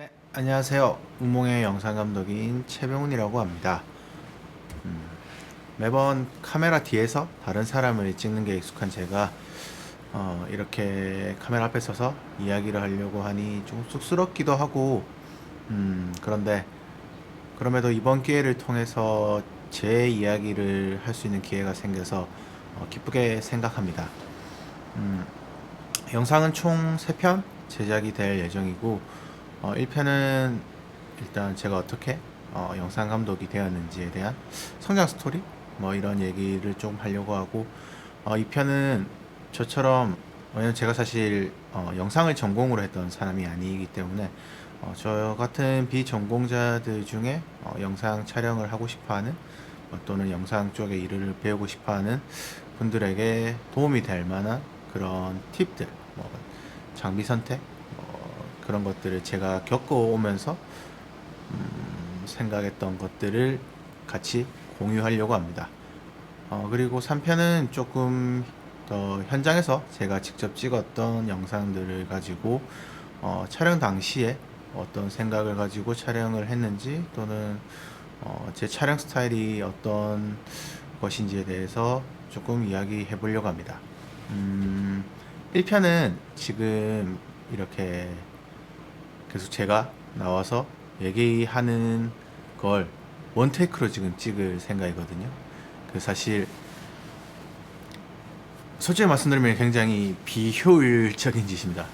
네, 안녕하세요. 우몽의 영상 감독인 최병훈이라고 합니다. 음, 매번 카메라 뒤에서 다른 사람을 찍는 게 익숙한 제가 이렇게 카메라 앞에 서서 이야기를 하려고 하니 좀 쑥스럽기도 하고 그런데 그럼에도 이번 기회를 통해서 제 이야기를 할 수 있는 기회가 생겨서 기쁘게 생각합니다. 음, 영상은 총 3편 제작이 될 예정이고 1편은 일단 제가 어떻게 영상 감독이 되었는지에 대한 성장 스토리 뭐 이런 얘기를 좀 하려고 하고 2편은 저처럼 왜냐면 제가 사실 영상을 전공으로 했던 사람이 아니기 때문에 저 같은 비전공자들 중에 영상 촬영을 하고 싶어하는 또는 영상 쪽에 일을 배우고 싶어하는 분들에게 도움이 될 만한 그런 팁들, 뭐 장비 선택, 그런 것들을 제가 겪어오면서 생각했던 것들을 같이 공유하려고 합니다. 그리고 3편은 조금 더 현장에서 제가 직접 찍었던 영상들을 가지고 촬영 당시에 어떤 생각을 가지고 촬영을 했는지 또는 제 촬영 스타일이 어떤 것인지에 대해서 조금 이야기해 보려고 합니다. 1편은 지금 이렇게 계속 제가 나와서 얘기하는 걸 원테이크로 지금 찍을 생각이거든요. 그 사실 솔직히 말씀드리면 굉장히 비효율적인 짓입니다.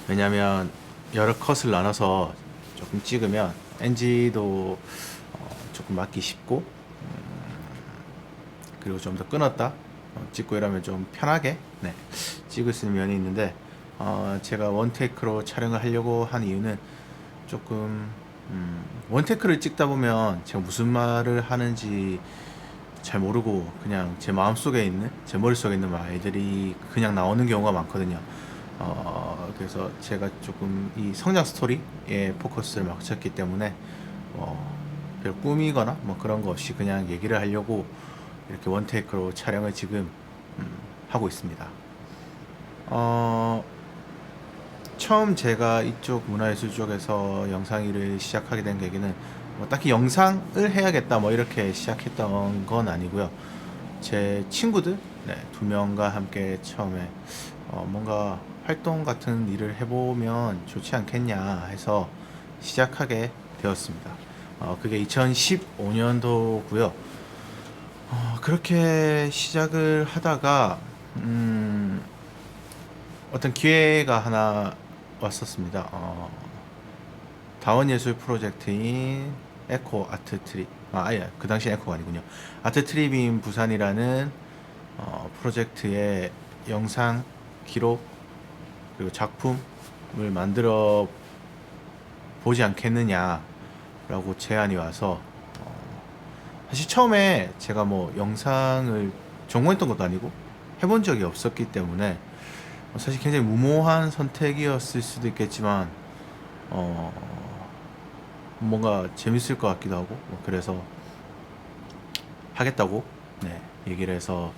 왜냐하면 여러 컷을 나눠서 조금 찍으면 NG도 조금 맞기 쉽고 그리고 좀 더 끊었다 찍고 이러면 좀 편하게 찍을 수 있는 면이 있는데 제가 원테이크로 촬영을 하려고 한 이유는 조금 원테이크를 찍다 보면 제가 무슨 말을 하는지 잘 모르고 그냥 제 마음속에 있는 제 머릿속에 있는 말들이 그냥 나오는 경우가 많거든요. 그래서 제가 조금 이 성장 스토리에 포커스를 맞췄기 때문에 별 꾸미거나 뭐 그런 거 없이 그냥 얘기를 하려고 이렇게 원테이크로 촬영을 지금 하고 있습니다. 처음 제가 이쪽 문화예술 쪽에서 영상 일을 시작하게 된 계기는 뭐 딱히 영상을 해야겠다 뭐 이렇게 시작했던 건 아니고요. 제 친구들 2명과 함께 처음에 뭔가 활동 같은 일을 해보면 좋지 않겠냐 해서 시작하게 되었습니다. 그게 2015년도고요. 그렇게 시작을 하다가 어떤 기회가 하나 왔었습니다. 다원예술 프로젝트인 에코 아트 트립, 아예 그 당시 에코가 아니군요. 아트 트립인 부산이라는 프로젝트의 영상 기록 그리고 작품을 만들어 보지 않겠느냐라고 제안이 와서 사실 처음에 제가 뭐 영상을 전공했던 것도 아니고 해본 적이 없었기 때문에 사실 굉장히 무모한 선택이었을 수도 있겠지만 뭔가 재밌을 것 같기도 하고 그래서 하겠다고 얘기를 해서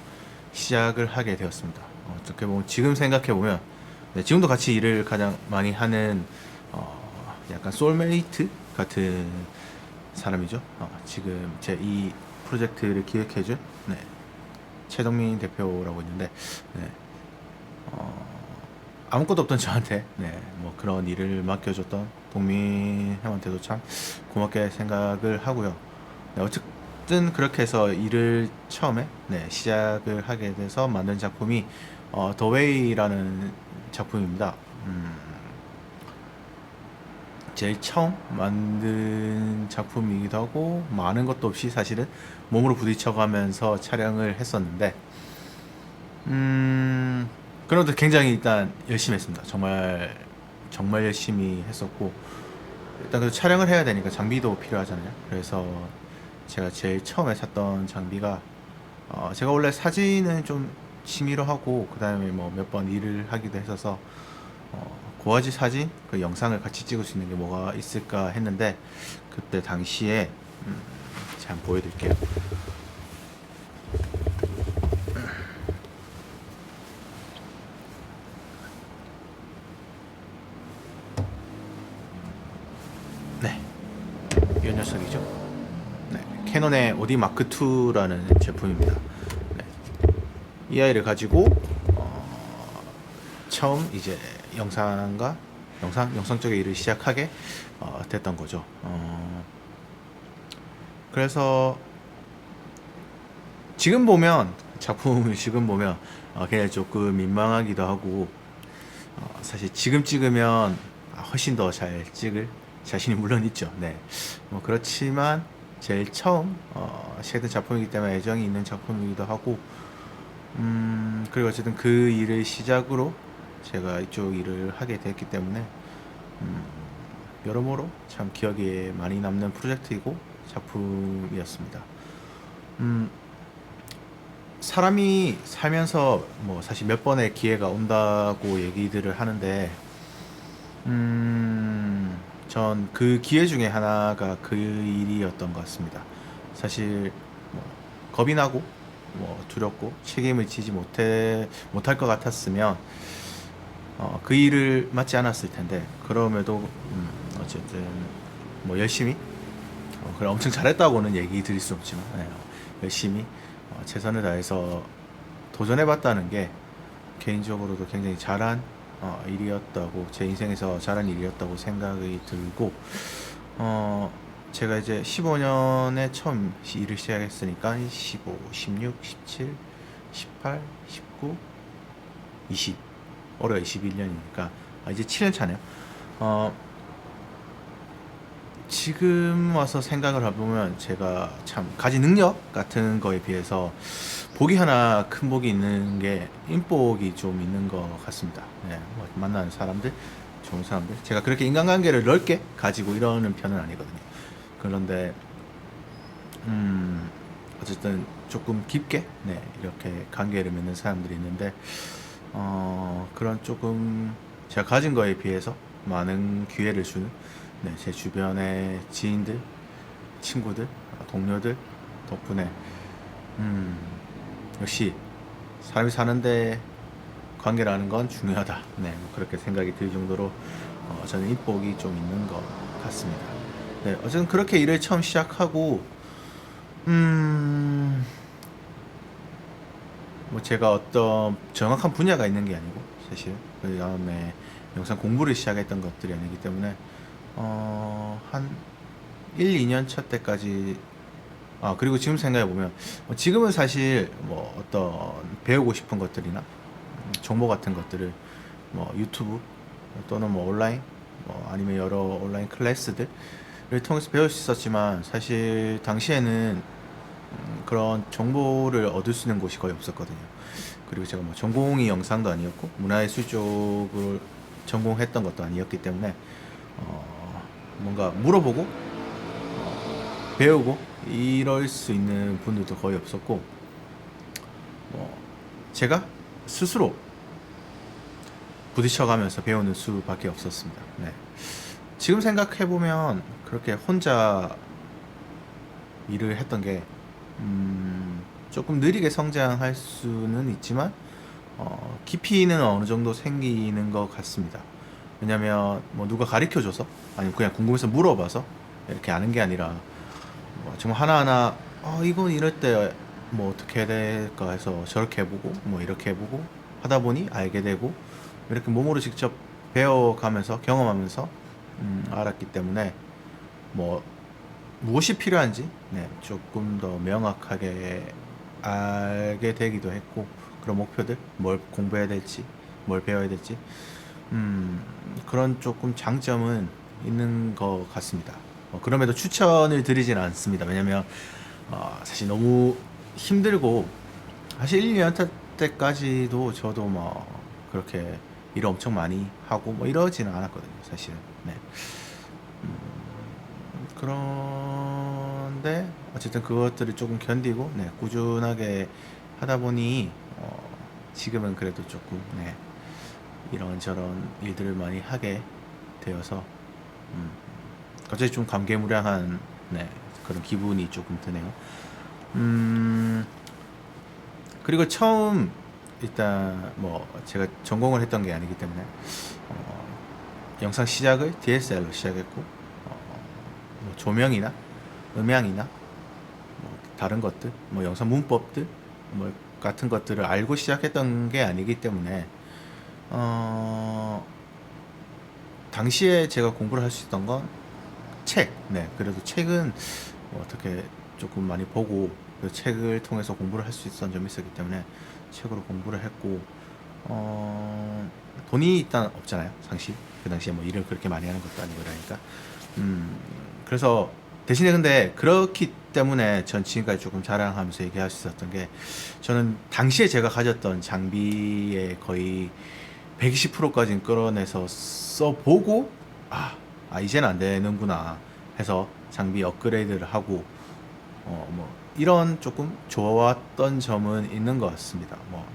시작을 하게 되었습니다. 어떻게 보면 지금 생각해 보면 지금도 같이 일을 가장 많이 하는 약간 소울메이트 같은 사람이죠. 지금 제 이 프로젝트를 기획해준 최동민 대표라고 있는데 아무것도 없던 저한테 뭐 그런 일을 맡겨줬던 동민 형한테도 참 고맙게 생각을 하고요. 어쨌든 그렇게 해서 일을 처음에 시작을 하게 돼서 만든 작품이 더웨이라는 작품입니다. 제일 처음 만든 작품이기도 하고 많은 것도 없이 사실은 몸으로 부딪혀가면서 촬영을 했었는데 그래도 굉장히 일단 열심히 했습니다. 정말 정말 열심히 했었고 일단 그 촬영을 해야 되니까 장비도 필요하잖아요. 그래서 제가 제일 처음에 샀던 장비가 제가 원래 사진은 좀 취미로 하고 그 다음에 뭐 몇 번 일을 하기도 했어서 고화질 사진 그 영상을 같이 찍을 수 있는 게 뭐가 있을까 했는데 그때 당시에 제가 한번 보여드릴게요. 녀석이죠. 네, 캐논의 OD 마크 II라는 제품입니다. 네, 이 아이를 가지고 처음 이제 영상 쪽의 일을 시작하게 됐던 거죠. 그래서 지금 보면 작품을 지금 보면 그냥 조금 민망하기도 하고 사실 지금 찍으면 훨씬 더 잘 찍을 자신이 물론 있죠. 네. 뭐 그렇지만 제일 처음 시작된 작품이기 때문에 애정이 있는 작품이기도 하고 그리고 어쨌든 그 일을 시작으로 제가 이쪽 일을 하게 됐기 때문에 여러모로 참 기억에 많이 남는 프로젝트이고 작품이었습니다. 사람이 살면서 뭐 사실 몇 번의 기회가 온다고 얘기들을 하는데 전 그 기회 중에 하나가 그 일이었던 것 같습니다. 사실 뭐 겁이 나고 뭐 두렵고 책임을 지지 못할 것 같았으면 그 일을 맡지 않았을 텐데 그럼에도 어쨌든 뭐 열심히 그래 엄청 잘했다고는 얘기 드릴 수 없지만 열심히 최선을 다해서 도전해봤다는 게 개인적으로도 굉장히 잘한 일이었다고 제 인생에서 잘한 일이었다고 생각이 들고 제가 이제 15년에 처음 일을 시작했으니까 15, 16, 17, 18, 19, 20 올해가 21년이니까 이제 7년 차네요. 지금 와서 생각을 해보면 제가 참 가진 능력 같은 거에 비해서 복이 하나 큰 복이 있는 게 인복이 좀 있는 것 같습니다. 네, 뭐 만나는 사람들, 좋은 사람들. 제가 그렇게 인간관계를 넓게 가지고 이러는 편은 아니거든요. 그런데 어쨌든 조금 깊게 이렇게 관계를 맺는 사람들이 있는데 그런 조금 제가 가진 거에 비해서 많은 기회를 주는 제 주변의 지인들, 친구들, 동료들 덕분에 역시 사람이 사는데 관계라는 건 중요하다. 뭐 그렇게 생각이 들 정도로 저는 인복이 좀 있는 것 같습니다. 네, 어쨌든 그렇게 일을 처음 시작하고 뭐 제가 어떤 정확한 분야가 있는 게 아니고 사실 그 다음에 영상 공부를 시작했던 것들이 아니기 때문에 한 1, 2년 차 때까지 그리고 지금 생각해보면 지금은 사실 뭐 어떤 배우고 싶은 것들이나 정보 같은 것들을 뭐 유튜브 또는 뭐 온라인 아니면 여러 온라인 클래스들을 통해서 배울 수 있었지만 사실 당시에는 그런 정보를 얻을 수 있는 곳이 거의 없었거든요. 그리고 제가 뭐 전공이 영상도 아니었고 문화예술 쪽을 전공했던 것도 아니었기 때문에 뭔가 물어보고 배우고 이럴 수 있는 분들도 거의 없었고 제가 스스로 부딪혀가면서 배우는 수밖에 없었습니다. 네. 지금 생각해보면 그렇게 혼자 일을 했던 게 조금 느리게 성장할 수는 있지만 깊이는 어느 정도 생기는 것 같습니다. 왜냐면 뭐 누가 가르쳐줘서 아니면 그냥 궁금해서 물어봐서 이렇게 아는 게 아니라 정말 하나하나 이건 이럴 때 뭐 어떻게 해야 될까 해서 저렇게 해보고 뭐 이렇게 해보고 하다 보니 알게 되고 이렇게 몸으로 직접 배워가면서 경험하면서 알았기 때문에 뭐 무엇이 필요한지 조금 더 명확하게 알게 되기도 했고 그런 목표들 뭘 공부해야 될지 뭘 배워야 될지 그런 조금 장점은 있는 것 같습니다. 그럼에도 추천을 드리진 않습니다. 왜냐면 사실 너무 힘들고 사실 1, 2년 때까지도 저도 뭐 그렇게 일을 엄청 많이 하고 뭐 이러지는 않았거든요. 사실은. 네. 그런데 어쨌든 그것들을 조금 견디고 꾸준하게 하다 보니 지금은 그래도 조금 이런저런 일들을 많이 하게 되어서 갑자기 좀 감개무량한 그런 기분이 조금 드네요. 그리고 처음 일단 뭐 제가 전공을 했던 게 아니기 때문에 영상 시작을 DSLR로 시작했고 뭐 조명이나 음향이나 뭐 다른 것들, 뭐 영상 문법들 뭐 같은 것들을 알고 시작했던 게 아니기 때문에 어, 당시에 제가 공부를 할 수 있던 건 책. 네, 그래도 책은 뭐 어떻게 조금 많이 보고 그 책을 통해서 공부를 할 수 있었던 점이 있었기 때문에 책으로 공부를 했고 어, 돈이 일단 없잖아요, 당시. 그 당시에 뭐 일을 그렇게 많이 하는 것도 아니고 그러니까. 음, 그래서 대신에 근데 그렇기 때문에 전 지금까지 조금 자랑하면서 얘기할 수 있었던 게 저는 당시에 제가 가졌던 장비의 거의 120%까지는 끌어내서 써보고 아, 이제는 안 되는구나 해서 장비 업그레이드를 하고 뭐 이런 조금 좋았던 점은 있는 것 같습니다. 뭐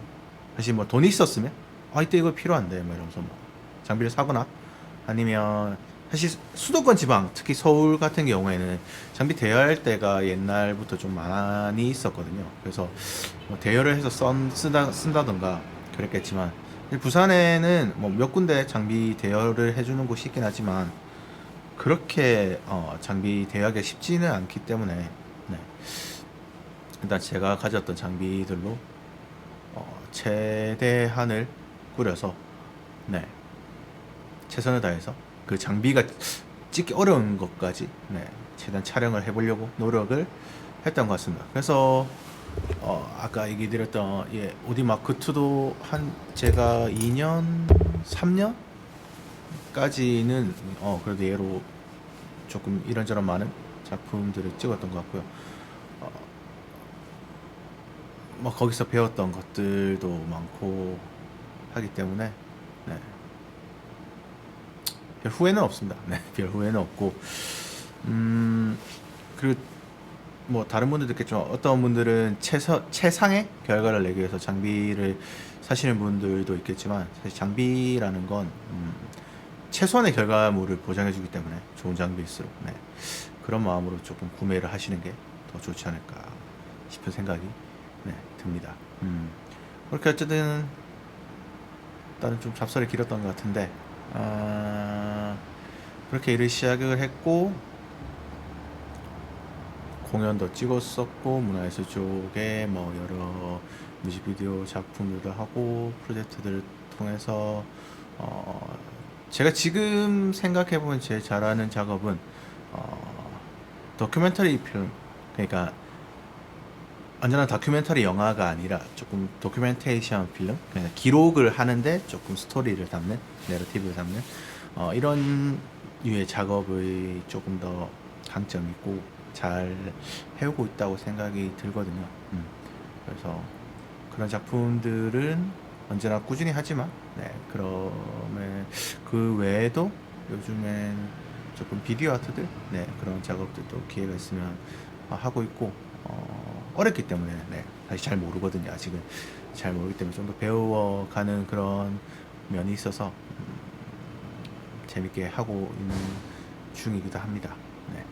사실 뭐 돈이 있었으면 이때 이거 필요한데 뭐 이러면서 뭐 장비를 사거나 아니면 사실 수도권 지방 특히 서울 같은 경우에는 장비 대여할 때가 옛날부터 좀 많이 있었거든요. 그래서 뭐 대여를 해서 쓴다던가 그랬겠지만 부산에는 뭐 몇 군데 장비 대여를 해주는 곳이 있긴 하지만 그렇게 장비 대여하기가 쉽지는 않기 때문에 네. 일단 제가 가졌던 장비들로 최대한을 꾸려서 네. 최선을 다해서 그 장비가 찍기 어려운 것까지 네. 최대한 촬영을 해보려고 노력을 했던 것 같습니다. 그래서 아까 얘기 드렸던 오디 마크 2도 한 제가 2년 3년까지는 그래도 얘로 조금 이런저런 많은 작품들을 찍었던 것 같고요. 어, 뭐 거기서 배웠던 것들도 많고 하기 때문에 네, 별 후회는 없습니다. 네, 별 후회는 없고 그리고 뭐 다른 분들도 있겠지만 어떤 분들은 최상의 결과를 내기 위해서 장비를 사시는 분들도 있겠지만 사실 장비라는 건 최소한의 결과물을 보장해주기 때문에 좋은 장비일수록 네, 그런 마음으로 조금 구매를 하시는 게 더 좋지 않을까 싶은 생각이 네, 듭니다. 그렇게 어쨌든 다른 좀 잡설이 길었던 것 같은데 그렇게 일을 시작을 했고 공연도 찍었었고 문화예술 쪽에 뭐 여러 뮤직비디오 작품들도 하고 프로젝트들을 통해서 제가 지금 생각해보면 제일 잘하는 작업은 다큐멘터리 필름, 그러니까 완전한 다큐멘터리 영화가 아니라 조금 도큐멘테이션 필름, 그냥 기록을 하는데 조금 스토리를 담는, 내러티브를 담는 이런 유의 작업의 조금 더 강점이 있고 잘 해오고 있다고 생각이 들거든요. 그래서 그런 작품들은 언제나 꾸준히 하지만 네, 그러면 그 외에도 요즘엔 조금 비디오 아트들 네, 그런 작업들도 기회가 있으면 하고 있고 어렵기 때문에 네, 사실 잘 모르거든요. 아직은 잘 모르기 때문에 좀 더 배워가는 그런 면이 있어서 재밌게 하고 있는 중이기도 합니다. 네.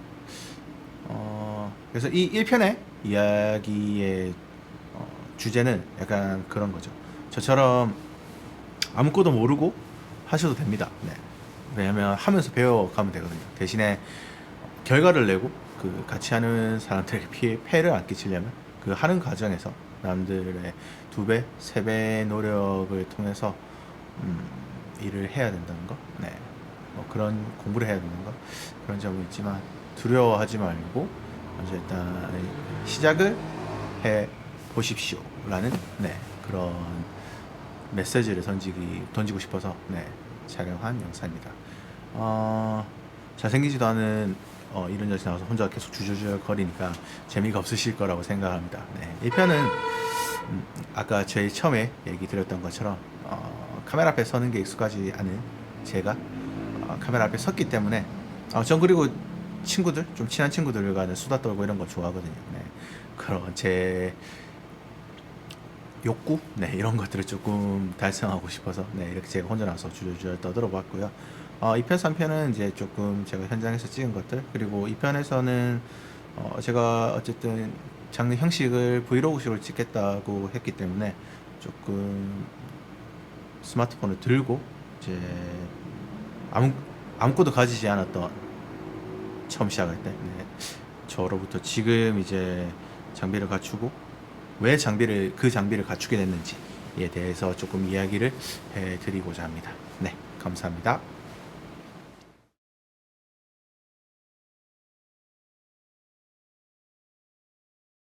그래서 이 1편의 이야기의 주제는 약간 그런 거죠. 저처럼 아무것도 모르고 하셔도 됩니다. 네. 왜냐면 하면서 배워가면 되거든요. 대신에 결과를 내고 그 같이 하는 사람들에게 폐를 안 끼치려면 그 하는 과정에서 남들의 2배, 3배 노력을 통해서 일을 해야 된다는 거. 네. 뭐 그런 공부를 해야 되는 거. 그런 점은 있지만 두려워하지 말고 먼저 일단 시작을 해 보십시오. 라는 네. 그런 메시지를 던지고 싶어서 네. 촬영한 영상입니다. 잘생기지도 않은 이런 여자 나와서 혼자 계속 주저주저 거리니까 재미가 없으실 거라고 생각합니다. 네. 1편은 아까 제일 처음에 얘기 드렸던 것처럼 카메라 앞에 서는 게 익숙하지 않은 제가 카메라 앞에 섰기 때문에 전 그리고 친구들 좀 친한 친구들과는 수다 떨고 이런 거 좋아하거든요. 네. 그런 제 욕구 네 이런 것들을 조금 달성하고 싶어서 네 이렇게 제가 혼자 나와서 주저주저 떠들어 봤고요. 2편 3편은 이제 조금 제가 현장에서 찍은 것들 그리고 2편에서는 제가 어쨌든 장르 형식을 브이로그식으로 찍겠다고 했기 때문에 조금 스마트폰을 들고 이제 아무것도 가지지 않았던 처음 시작할 때 네. 저로부터 지금 이제 장비를 갖추고 왜 그 장비를 갖추게 됐는지에 대해서 조금 이야기를 해드리고자 합니다. 네, 감사합니다.